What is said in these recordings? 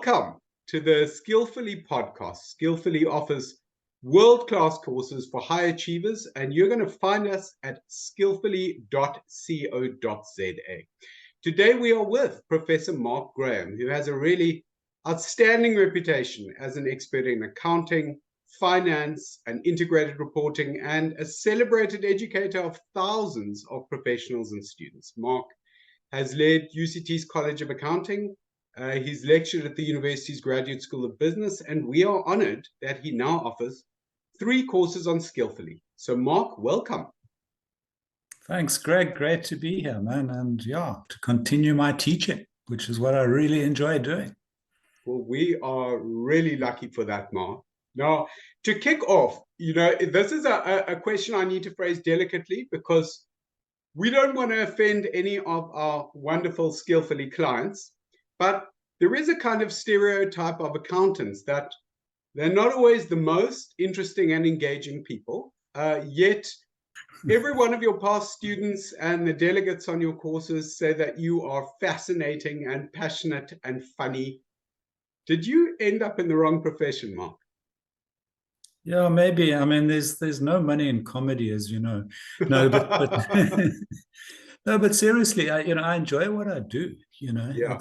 Welcome to the Skillfully podcast. Skillfully offers world-class courses for high achievers, and you're going to find us at skillfully.co.za. Today we are with Professor Mark Graham, who has a really outstanding reputation as an expert in accounting, finance, and integrated reporting, and a celebrated educator of thousands of professionals and students. Mark has led UCT's College of Accounting. He's lectured at the university's Graduate School of Business, and we are honored that he now offers 3 courses on Skillfully. So Mark, welcome. Thanks, Greg. Great to be here, man. And yeah, to continue my teaching, which is what I really enjoy doing. Well, we are really lucky for that, Mark. Now, to kick off, this is a question I need to phrase delicately because we don't want to offend any of our wonderful Skillfully clients, but there is a kind of stereotype of accountants that they're not always the most interesting and engaging people, yet every one of your past students and the delegates on your courses say that you are fascinating and passionate and funny. Did you end up in the wrong profession, Mark? Yeah, maybe. I mean, there's no money in comedy, as you know. No, but no, but seriously, I enjoy what I do. Yeah.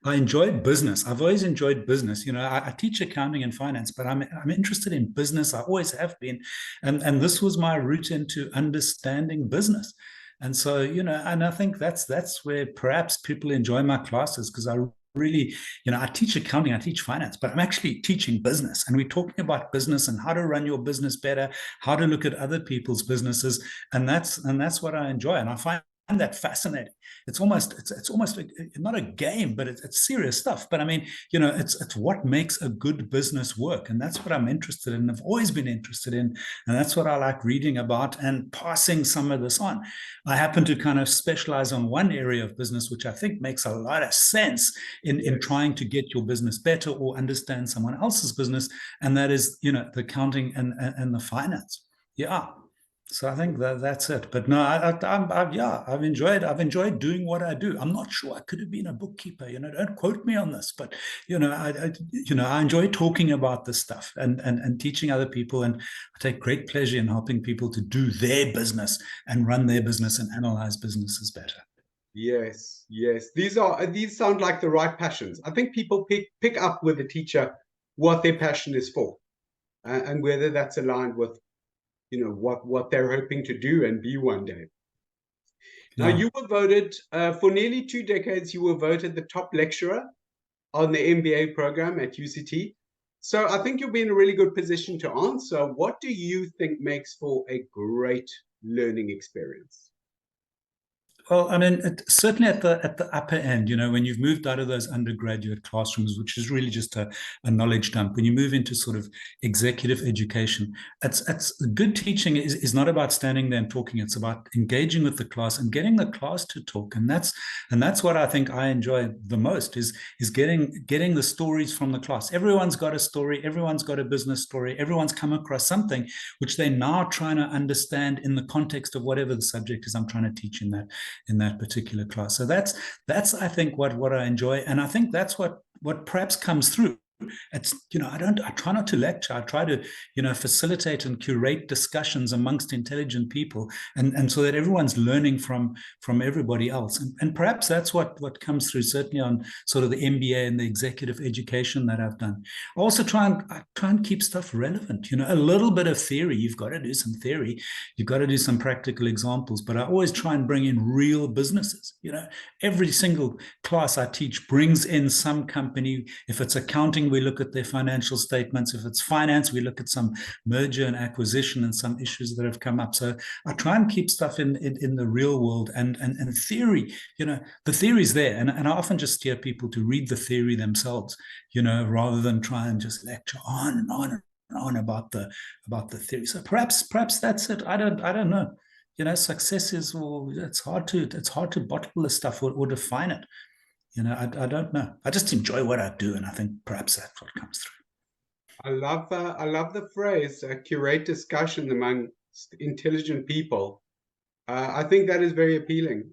I enjoy business. I've always enjoyed business. I teach accounting and finance, but I'm interested in business. I always have been, and this was my route into understanding business. And so, and I think that's where perhaps people enjoy my classes, because I really, I teach accounting, I teach finance, but I'm actually teaching business, and we're talking about business and how to run your business better, how to look at other people's businesses, and that's what I enjoy, and I find that fascinating. It's almost not a game, but it's serious stuff. But I mean, it's what makes a good business work, and that's what I'm interested in. I've always been interested in, and that's what I like reading about and passing some of this on. I happen to kind of specialize on one area of business, which I think makes a lot of sense in trying to get your business better or understand someone else's business, and that is, the accounting and the finance. Yeah. So I think that's it. But no, I've enjoyed doing what I do. I'm not sure I could have been a bookkeeper. Don't quote me on this, but I enjoy talking about this stuff and teaching other people, and I take great pleasure in helping people to do their business and run their business and analyze businesses better. Yes. These sound like the right passions. I think people pick up with a teacher what their passion is for, and whether that's aligned with what they're hoping to do and be one day. Now, you were voted for nearly 2 decades. You were voted the top lecturer on the MBA program at UCT. So I think you'll be in a really good position to answer. What do you think makes for a great learning experience? Well, I mean, certainly at the upper end, when you've moved out of those undergraduate classrooms, which is really just a knowledge dump, when you move into sort of executive education, it's good teaching is not about standing there and talking. It's about engaging with the class and getting the class to talk. And that's what I think I enjoy the most is getting the stories from the class. Everyone's got a story. Everyone's got a business story. Everyone's come across something which they're now trying to understand in the context of whatever the subject is I'm trying to teach in that particular class. So that's I think what I enjoy, and I think that's what perhaps comes through. It's I try not to lecture. I try to facilitate and curate discussions amongst intelligent people, and so that everyone's learning from everybody else, and perhaps that's what comes through, certainly on sort of the MBA and the executive education that I've done. I also try and keep stuff relevant. A little bit of theory. You've got to do some theory. You've got to do some practical examples, but I always try and bring in real businesses. Every single class I teach brings in some company. If it's accounting, we look at their financial statements. If it's finance, we look at some merger and acquisition and some issues that have come up. So I try and keep stuff in the real world, and theory, the theory's there. And I often just steer people to read the theory themselves, rather than try and just lecture on and on and on about the theory. So perhaps that's it. I don't know. Success is, it's hard to bottle this stuff or define it. I don't know. I just enjoy what I do, and I think perhaps that's what comes through. I love the phrase curate discussion among intelligent people. I think that is very appealing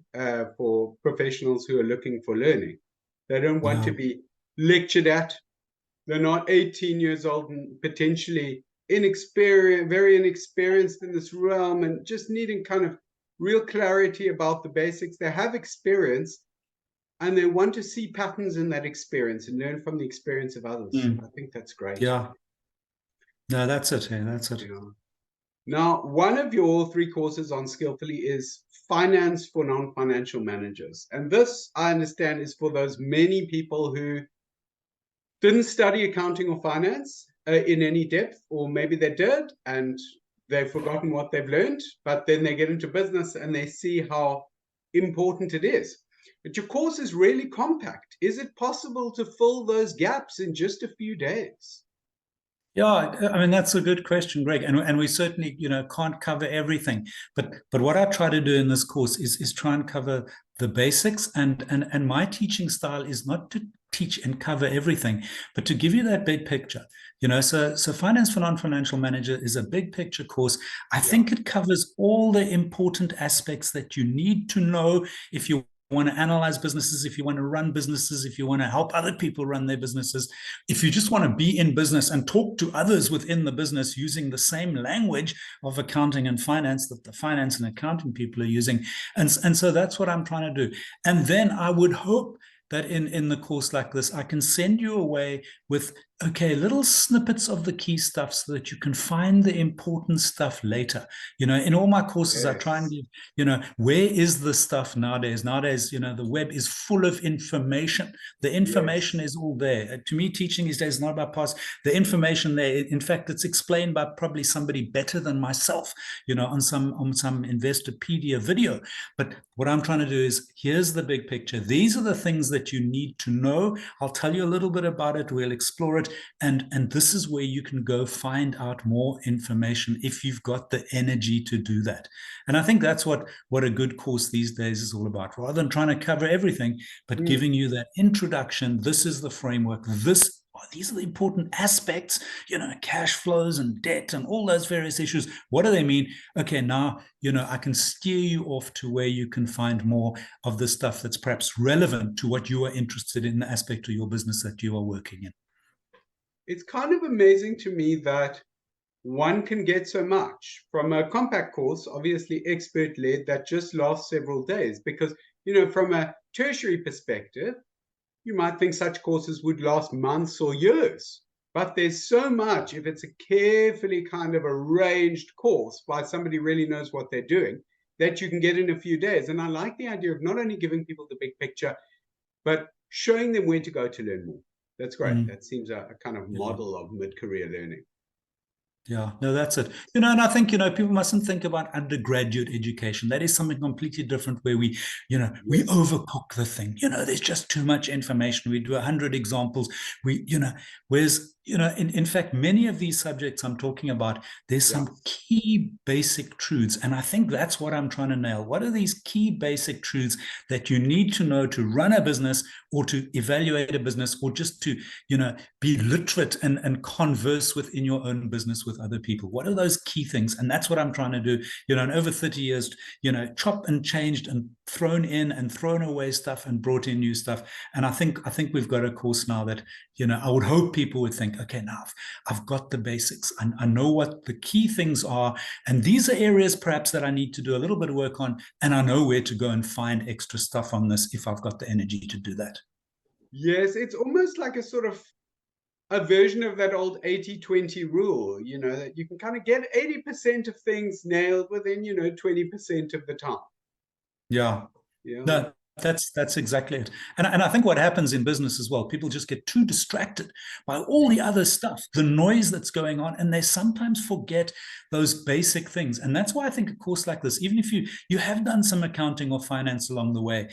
for professionals who are looking for learning. They don't want to be lectured at. They're not 18 years old and potentially inexperienced, very inexperienced in this realm, and just needing kind of real clarity about the basics. They have experience, and they want to see patterns in that experience and learn from the experience of others. I think that's great. Yeah. No, that's it. Yeah, that's it. Yeah. Now, one of your 3 courses on Skillfully is finance for non-financial managers. And this, I understand, is for those many people who didn't study accounting or finance in any depth, or maybe they did and they've forgotten what they've learned, but then they get into business and they see how important it is. But your course is really compact. Is it possible to fill those gaps in just a few days? Yeah, I mean, that's a good question, Greg. And we certainly, can't cover everything. But what I try to do in this course is try and cover the basics. And my teaching style is not to teach and cover everything, but to give you that big picture. So Finance for Non-Financial Manager is a big picture course. I think it covers all the important aspects that you need to know if you want to analyze businesses, if you want to run businesses, if you want to help other people run their businesses, if you just want to be in business and talk to others within the business using the same language of accounting and finance that the finance and accounting people are using. And so that's what I'm trying to do. And then I would hope that in the course like this, I can send you away with, okay, little snippets of the key stuff so that you can find the important stuff later. In all my courses, I try and give, where is the stuff nowadays? Nowadays, the web is full of information. The information is all there. To me, teaching these days is not about past. The information there, in fact, it's explained by probably somebody better than myself, on some Investopedia video. But what I'm trying to do is, here's the big picture. These are the things that you need to know. I'll tell you a little bit about it. We'll explore it. And this is where you can go find out more information if you've got the energy to do that. And I think that's what a good course these days is all about. Rather than trying to cover everything, but giving you that introduction. This is the framework. These are the important aspects, cash flows and debt and all those various issues. What do they mean? Okay, now, I can steer you off to where you can find more of the stuff that's perhaps relevant to what you are interested in, the aspect of your business that you are working in. It's kind of amazing to me that one can get so much from a compact course, obviously expert-led, that just lasts several days. Because, from a tertiary perspective, you might think such courses would last months or years. But there's so much, if it's a carefully kind of arranged course by somebody who really knows what they're doing, that you can get in a few days. And I like the idea of not only giving people the big picture, but showing them where to go to learn more. That's great. That seems a kind of model of mid-career learning. Yeah, no, that's it. And I think, people mustn't think about undergraduate education. That is something completely different where we overcook the thing. There's just too much information. We do 100 examples. Whereas, in fact, many of these subjects I'm talking about, there's some key basic truths. And I think that's what I'm trying to nail. What are these key basic truths that you need to know to run a business or to evaluate a business or just to, be literate and converse within your own business with other people? What are those key things? And that's what I'm trying to do. In over 30 years, chop and changed and thrown in and thrown away stuff and brought in new stuff. And I think we've got a course now that, I would hope people would think, okay, now I've got the basics. I know what the key things are. And these are areas perhaps that I need to do a little bit of work on. And I know where to go and find extra stuff on this if I've got the energy to do that. Yes, it's almost like a sort of a version of that old 80-20 rule, that you can kind of get 80% of things nailed within, 20% of the time. Yeah. No, that's exactly it. And I think what happens in business as well, people just get too distracted by all the other stuff, the noise that's going on, and they sometimes forget those basic things. And that's why I think a course like this, even if you have done some accounting or finance along the way,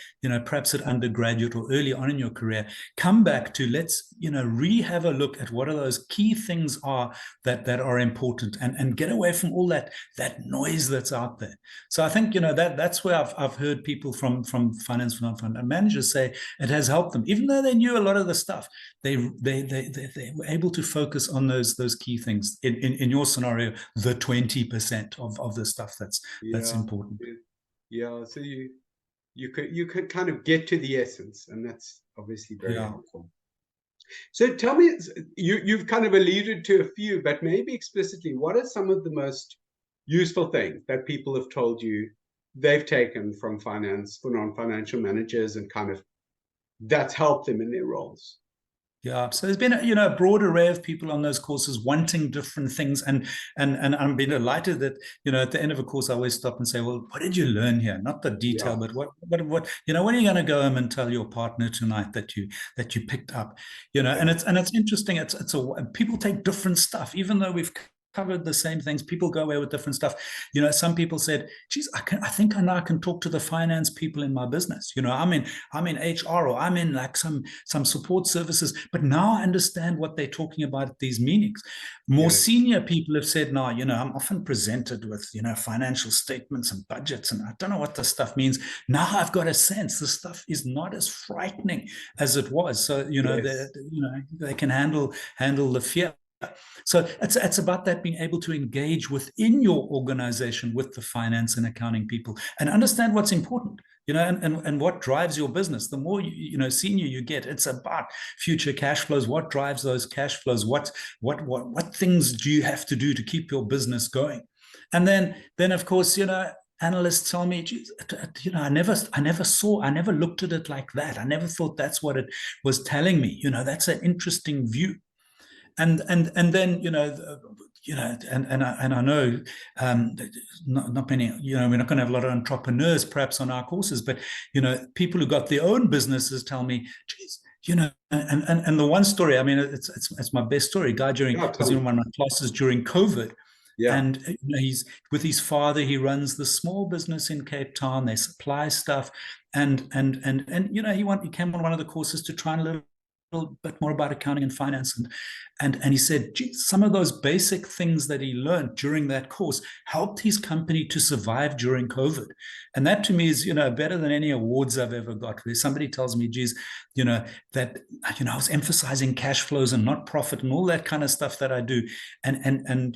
perhaps at undergraduate or early on in your career, come back to let's, have a look at what are those key things are that are important and get away from all that noise that's out there. So I think, that's where I've heard people from finance for non-financial managers say it has helped them, even though they knew a lot of the stuff. They were able to focus on those key things. In your scenario, the 20% of the stuff that's important. Yeah, so you could kind of get to the essence, and that's obviously very helpful. So tell me, you've kind of alluded to a few, but maybe explicitly, what are some of the most useful things that people have told you they've taken from finance for non-financial managers and kind of that's helped them in their roles? Yeah, so there's been a broad array of people on those courses wanting different things, and I'm being delighted that at the end of a course I always stop and say, well, what did you learn here? Not the detail, Yeah, but what what are you going to go home and tell your partner tonight that you picked up? And yeah, it's interesting. People take different stuff, even though we've covered the same things. People go away with different stuff. Some people said, geez, I think I now can talk to the finance people in my business. I'm in HR, or I'm in like some support services, but now I understand what they're talking about at these meetings. More yes, senior people have said, no, I'm often presented with financial statements and budgets, and I don't know what this stuff means. Now I've got a sense this stuff is not as frightening as it was. So yes, they can handle the fear. So it's about that, being able to engage within your organization with the finance and accounting people and understand what's important, and what drives your business. The more senior you get, it's about future cash flows. What drives those cash flows? What things do you have to do to keep your business going? And then of course, analysts tell me, geez, I never looked at it like that. I never thought that's what it was telling me. That's an interesting view. And then and I know, not many, we're not going to have a lot of entrepreneurs perhaps on our courses, but people who got their own businesses tell me, geez, and the one story, I mean, it's my best story. A guy yeah, was tell in me. one of my classes during COVID. Yeah, And he's with his father. He runs the small business in Cape Town. They supply stuff, and he came on one of the courses to try and learn a little bit more about accounting and finance, and he said, gee, some of those basic things that he learned during that course helped his company to survive during COVID. And that to me is better than any awards I've ever got, where somebody tells me, geez, that I was emphasizing cash flows and not profit and all that kind of stuff that I do. And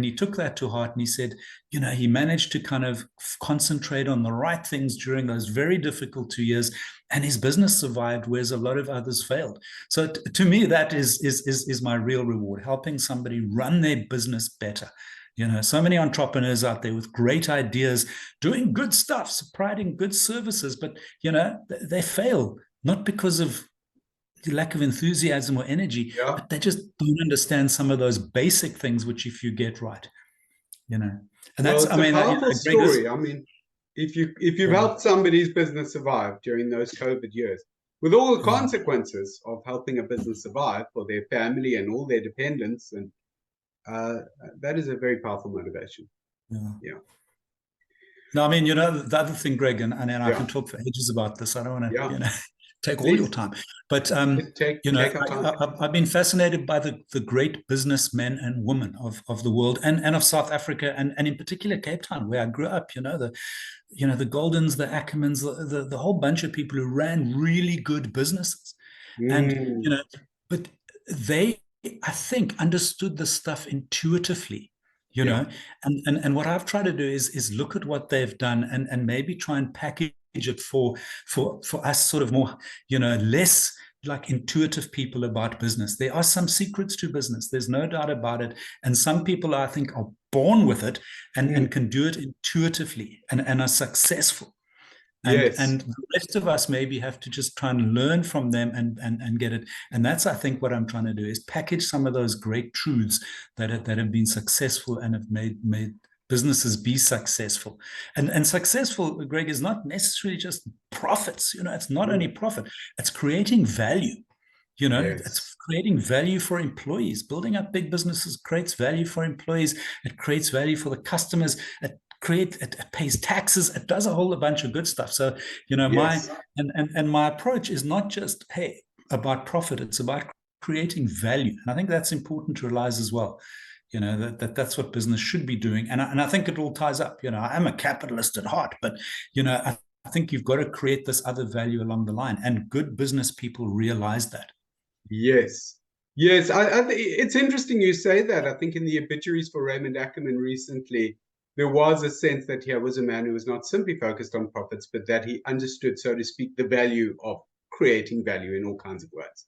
he took that to heart, and he said, he managed to kind of concentrate on the right things during those very difficult 2 years, and his business survived, whereas a lot of others failed. So to me, that is my real reward, helping somebody run their business better. So many entrepreneurs out there with great ideas, doing good stuff, providing good services, but they fail, not because of lack of enthusiasm or energy, yeah. but they just don't understand some of those basic things, which if you get right, you know, and Well, that's, it's I a mean, powerful Greg, this, story. I mean, if you've yeah, helped somebody's business survive during those COVID years, with all the yeah, consequences of helping a business survive for their family and all their dependents, and uh, that is a very powerful motivation. yeah. Yeah, No, I mean, the other thing, Greg, and I yeah, can talk for ages about this. I don't want to, yeah. take all your Please time, but take our time. I've been fascinated by the great businessmen and women of the world, and of South Africa, and in particular Cape Town, where I grew up. The Goldens, the Ackermans, the whole bunch of people who ran really good businesses, and Mm, but they, I think, understood the stuff intuitively. you yeah. know and what I've tried to do is look at what they've done, and maybe try and package it for us, sort of more, less like intuitive people about business. There are some secrets to business, there's no doubt about it, and some people, I think, are born with it, and Mm, can do it intuitively, and are successful. and yes. and the rest of us maybe have to just try and learn from them, and get it. And that's, I think, what I'm trying to do, is package some of those great truths that have been successful and have made businesses be successful. And successful, Greg, is not necessarily just profits. It's not only Mm, profit, it's creating value. yes. It's creating value for employees. Building up big businesses creates value for employees. It creates value for the customers. It pays taxes. It does a whole bunch of good stuff. So, my Yes. and my approach is not just, hey, about profit. It's about creating value. And I think that's important to realize as well. That's what business should be doing. And I think it all ties up. I am a capitalist at heart, but I think you've got to create this other value along the line. And good business people realize that. Yes. Yes. It's interesting you say that. I think in the obituaries for Raymond Ackerman recently, there was a sense that he was a man who was not simply focused on profits, but that he understood, so to speak, the value of creating value in all kinds of ways.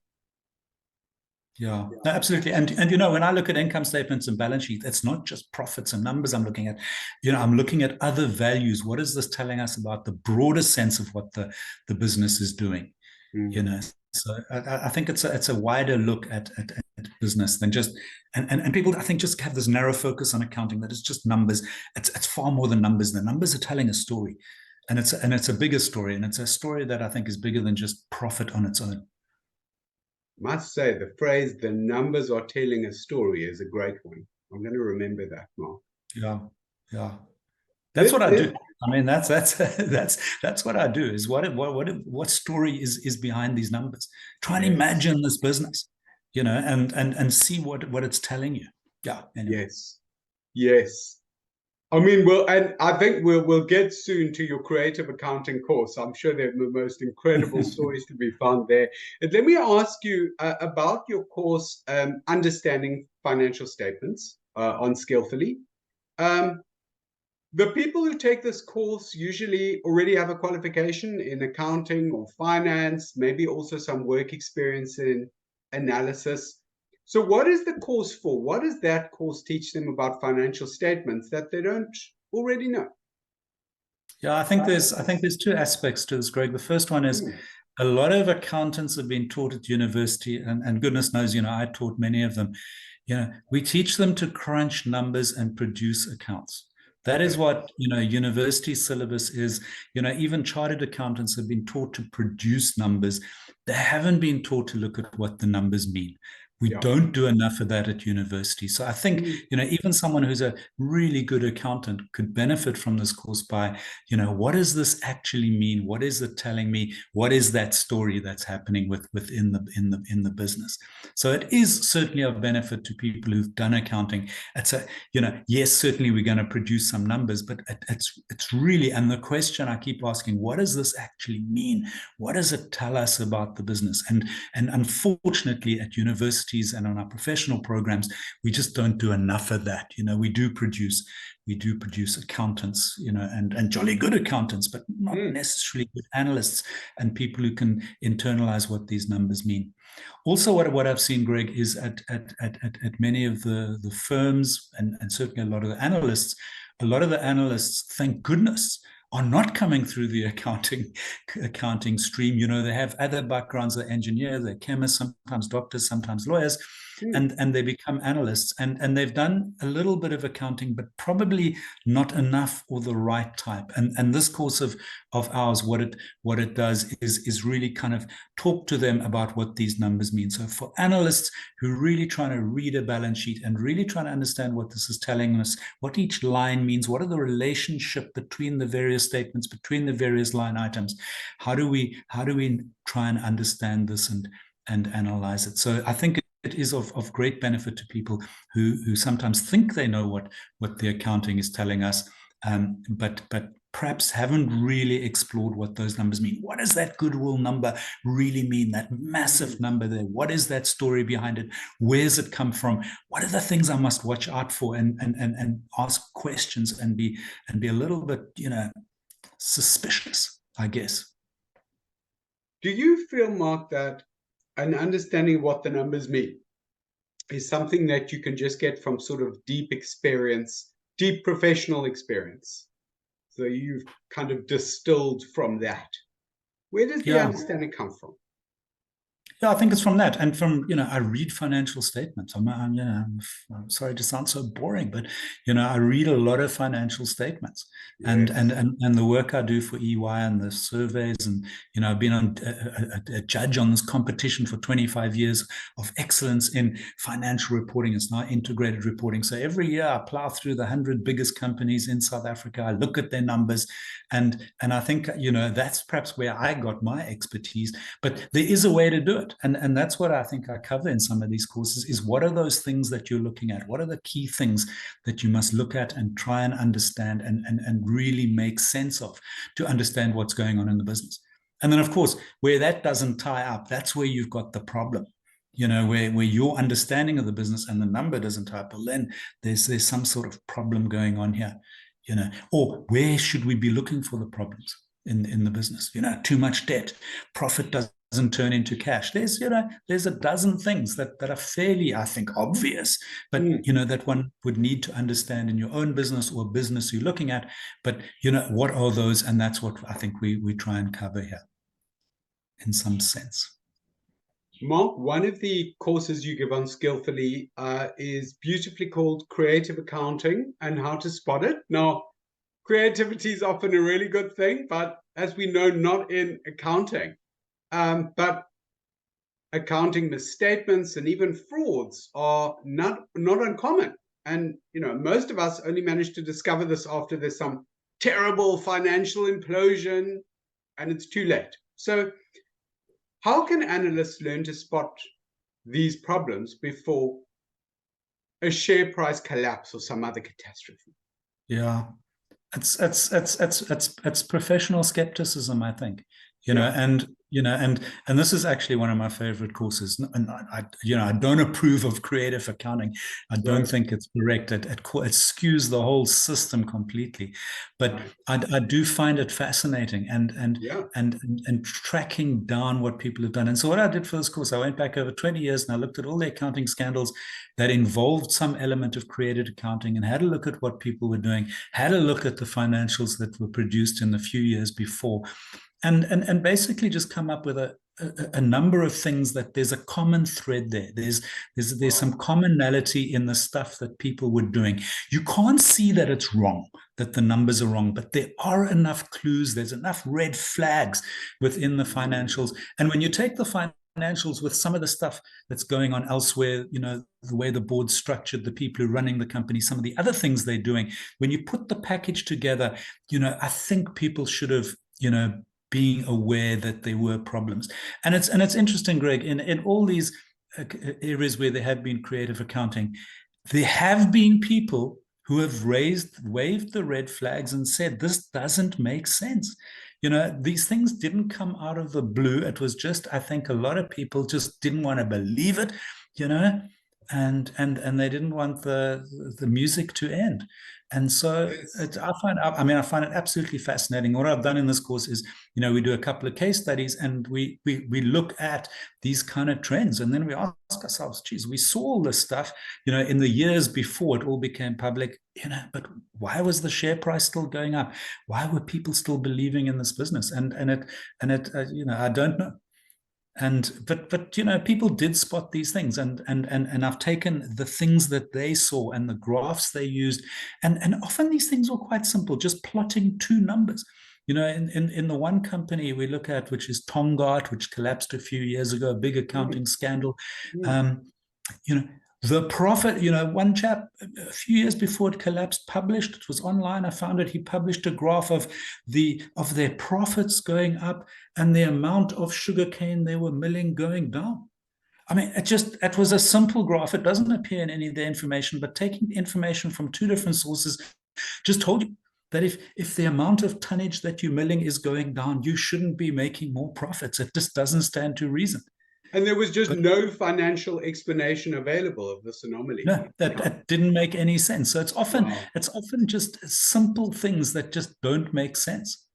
Yeah, no, absolutely. And you know, when I look at income statements and balance sheets, it's not just profits and numbers I'm looking at. You know, I'm looking at other values. What is this telling us about the broader sense of what the business is doing? You know, so I think it's a wider look at business than just and people I think just have this narrow focus on accounting that it's just numbers. It's far more than numbers. The numbers are telling a story, and it's a bigger story, and it's a story that I think is bigger than just profit on its own. Must say the phrase "the numbers are telling a story" is a great one. I'm going to remember that, Mark. Yeah, yeah. That's This, what I this, do. I mean, that's what I do. Is what story is behind these numbers? Try and yes, imagine this business, you know, and see what it's telling you. Yeah. Anyway. yes, yes. I mean, well, and I think we'll get soon to your creative accounting course. I'm sure there are the most incredible stories to be found there. And let me ask you about your course, Understanding Financial Statements on Skillfully. Um, the people who take this course usually already have a qualification in accounting or finance, maybe also some work experience in analysis. So, what is the course for? What does that course teach them about financial statements that they don't already know? Yeah, I think there's two aspects to this, Greg. The first one is Mm, a lot of accountants have been taught at university, and goodness knows, you know, I taught many of them. You know, we teach them to crunch numbers and produce accounts. That is okay. what, you know, university syllabus is. You know, even chartered accountants have been taught to produce numbers. They haven't been taught to look at what the numbers mean. We Yeah. don't do enough of that at university. So I think, Mm, you know, even someone who's a really good accountant could benefit from this course by, you know, what does this actually mean? What is it telling me? What is that story that's happening within the business? So it is certainly of benefit to people who've done accounting. It's a, you know, yes, certainly we're going to produce some numbers, but it's really, and the question I keep asking, what does this actually mean? What does it tell us about the business? And unfortunately, at universities and on our professional programs, we just don't do enough of that. You know, we do produce accountants, you know, and jolly good accountants, but not mm, necessarily good analysts and people who can internalize what these numbers mean. Also, what I've seen, Greg, is at many of the firms and certainly a lot of the analysts, thank goodness, are not coming through the accounting stream. You know, they have other backgrounds, they're engineers, they're chemists, sometimes doctors, sometimes lawyers, mm. and they become analysts and they've done a little bit of accounting, but probably not enough or the right type. And this course of ours, what it does is really kind of talk to them about what these numbers mean. So for analysts who are really trying to read a balance sheet and really trying to understand what this is telling us, what each line means, what are the relationship between the various statements, between the various line items, how do we try and understand this and analyze it? So I think it is of great benefit to people who sometimes think they know what the accounting is telling us, but perhaps haven't really explored what those numbers mean. What does that goodwill number really mean? That massive number there. What is that story behind it? Where's it come from? What are the things I must watch out for and ask questions and be a little bit, you know, suspicious, I guess. Do you feel, Mark, that an understanding of what the numbers mean is something that you can just get from sort of deep experience, deep professional experience? So you've kind of distilled from that. Where does the Yeah. understanding come from? Yeah, I think it's from that, and from, you know, I read financial statements. You know, I'm sorry to sound so boring, but you know, I read a lot of financial statements, Yes. and the work I do for EY and the surveys, and you know, I've been a judge on this competition for 25 years of excellence in financial reporting. It's now integrated reporting. So every year I plow through the 100 biggest companies in South Africa. I look at their numbers, and I think, you know, that's perhaps where I got my expertise. But there is a way to do it, and that's what I think I cover in some of these courses. Is what are those things that you're looking at? What are the key things that you must look at and try and understand and really make sense of to understand what's going on in the business? And then, of course, where that doesn't tie up, that's where you've got the problem. You know, where your understanding of the business and the number doesn't tie up. Well, then there's some sort of problem going on here. You know, or where should we be looking for the problems in the business? You know, too much debt, profit doesn't doesn't turn into cash. There's a dozen things that are fairly, I think, obvious, but that one would need to understand in your own business or business you're looking at. But what are those? And that's what I think we try and cover here in some sense. Mark, one of the courses you give on Skillfully is beautifully called Creative Accounting and How to Spot It. Now, creativity is often a really good thing, but as we know, not in accounting. But accounting misstatements and even frauds are not uncommon. And most of us only manage to discover this after there's some terrible financial implosion and it's too late. So how can analysts learn to spot these problems before a share price collapse or some other catastrophe? Yeah, it's professional skepticism, I think. And this is actually one of my favorite courses. And I don't approve of creative accounting. I don't think it's correct. It skews the whole system completely. But I do find it fascinating and tracking down what people have done. And so what I did for this course, I went back over 20 years and I looked at all the accounting scandals that involved some element of creative accounting and had a look at what people were doing, had a look at the financials that were produced in the few years before. And basically just come up with a number of things that there's a common thread there. There's some commonality in the stuff that people were doing. You can't see that it's wrong, that the numbers are wrong, but there are enough clues. There's enough red flags within the financials. And when you take the financials with some of the stuff that's going on elsewhere, the way the board's structured, the people who are running the company, some of the other things they're doing, when you put the package together, I think people should have, being aware that there were problems. And it's interesting, Greg, in all these areas where there have been creative accounting, there have been people who have waved the red flags and said, this doesn't make sense. These things didn't come out of the blue. It was just, I think a lot of people just didn't want to believe it, and they didn't want the music to end. And so I find it absolutely fascinating. What I've done in this course is, we do a couple of case studies and we look at these kind of trends. And then we ask ourselves, geez, we saw all this stuff, in the years before it all became public, but why was the share price still going up? Why were people still believing in this business? And I don't know. But people did spot these things, and I've taken the things that they saw and the graphs they used, and often these things were quite simple, just plotting two numbers. In the one company we look at, which is Tongaat, which collapsed a few years ago, a big accounting scandal. The profit, one chap a few years before it collapsed published, it was online, I found it, he published a graph of their profits going up and the amount of sugarcane they were milling going down. I mean, it was a simple graph. It doesn't appear in any of the information, but taking information from two different sources just told you that if the amount of tonnage that you're milling is going down, you shouldn't be making more profits. It just doesn't stand to reason. And there was just no financial explanation available of this anomaly. No, that didn't make any sense. So it's often just simple things that just don't make sense.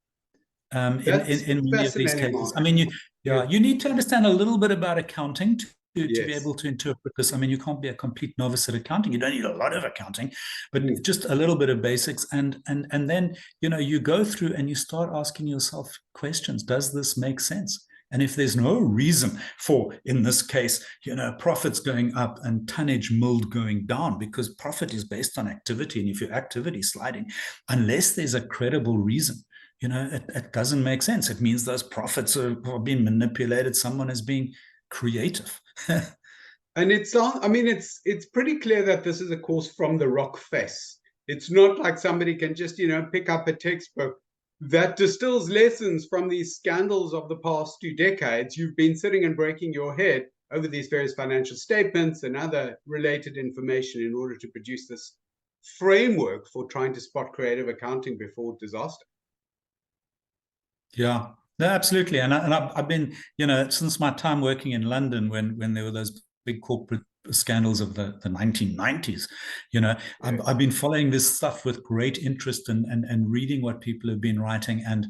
In many of these cases, Mark. I mean, you need to understand a little bit about accounting to be able to interpret this. I mean, you can't be a complete novice at accounting. You don't need a lot of accounting, but just a little bit of basics. And then you go through and you start asking yourself questions. Does this make sense? And if there's no reason for, in this case, profits going up and tonnage milled going down, because profit is based on activity, and if your activity is sliding, unless there's a credible reason, it doesn't make sense. It means those profits are being manipulated. Someone is being creative. And it's pretty clear that this is a course from the rock face. It's not like somebody can just, pick up a textbook that distills lessons from these scandals of the past 2 decades. You've been sitting and breaking your head over these various financial statements and other related information in order to produce this framework for trying to spot creative accounting before disaster. Yeah, no, absolutely. And I've been, since my time working in London when there were those big corporate scandals of the 1990s. You know, Yes. I've been following this stuff with great interest and reading what people have been writing. And,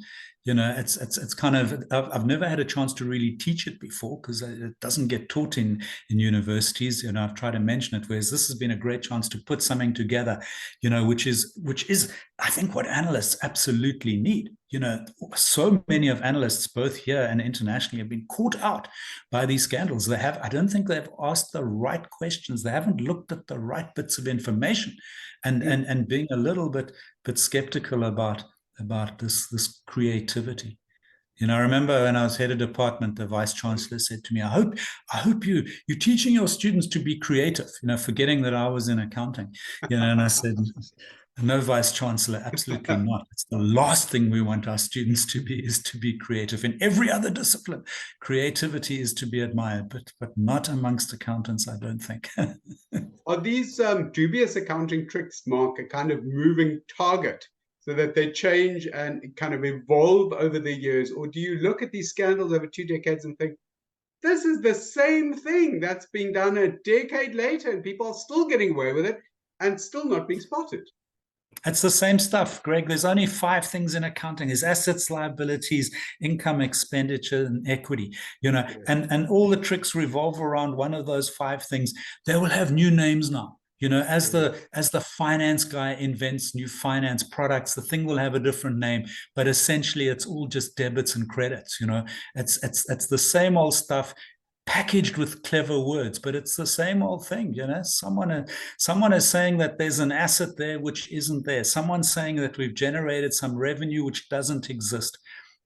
you know, it's kind of, I've never had a chance to really teach it before because it doesn't get taught in universities. You know, I've tried to mention it, whereas this has been a great chance to put something together, you know, which is, I think, what analysts absolutely need. You know, so many of analysts, both here and internationally, have been caught out by these scandals. I don't think they've asked the right questions. They haven't looked at the right bits of information, and being a little bit skeptical about this creativity. You know, I remember when I was head of department, the vice chancellor said to me, I hope you're teaching your students to be creative, you know, forgetting that I was in accounting. You know, and I said, no, Vice Chancellor, absolutely not. It's the last thing we want our students to be, is to be creative. In every other discipline, creativity is to be admired, but not amongst accountants, I don't think. Are these dubious accounting tricks, Mark, a kind of moving target so that they change and kind of evolve over the years? Or do you look at these scandals over 2 decades and think, this is the same thing that's being done a decade later and people are still getting away with it and still not being spotted? It's the same stuff, Greg. There's only 5 things in accounting: there's assets, liabilities, income, expenditure, and equity. You know, and all the tricks revolve around one of those 5 things. They will have new names now. You know, as the finance guy invents new finance products, the thing will have a different name, but essentially it's all just debits and credits. You know, it's the same old stuff packaged with clever words, but it's the same old thing. You know, someone is saying that there's an asset there which isn't there. Someone's saying that we've generated some revenue which doesn't exist.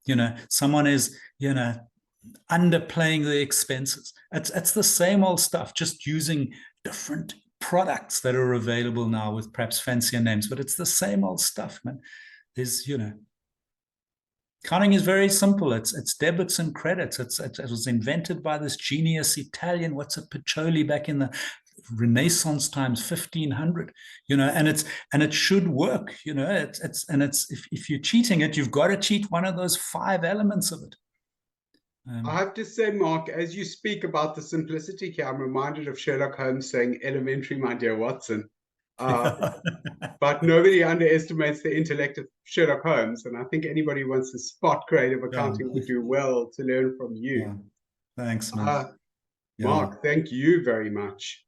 You know, someone is, you know, underplaying the expenses. It's the same old stuff, just using different products that are available now with perhaps fancier names, but it's the same old stuff, man. There's, you know, accounting is very simple. It's debits and credits. It was invented by this genius Italian, what's it, Piccioli, back in the Renaissance times, 1500. You know, and it should work. You know, if you're cheating it, you've got to cheat one of those 5 elements of it. I have to say, Mark, as you speak about the simplicity here, I'm reminded of Sherlock Holmes saying, "Elementary, my dear Watson." But nobody underestimates the intellect of Sherlock Holmes. And I think anybody who wants to spot creative accounting would do well to learn from you. Yeah. Thanks, man. Mark, thank you very much.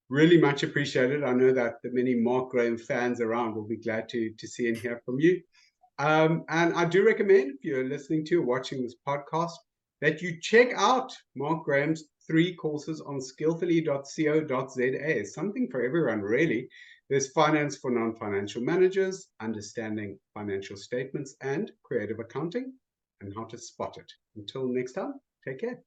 Really much appreciated. I know that the many Mark Graham fans around will be glad to see and hear from you. And I do recommend, if you're listening to or watching this podcast, that you check out Mark Graham's 3 courses on skillfully.co.za. Something for everyone, really. There's finance for non-financial managers, understanding financial statements, and creative accounting, and how to spot it. Until next time, take care.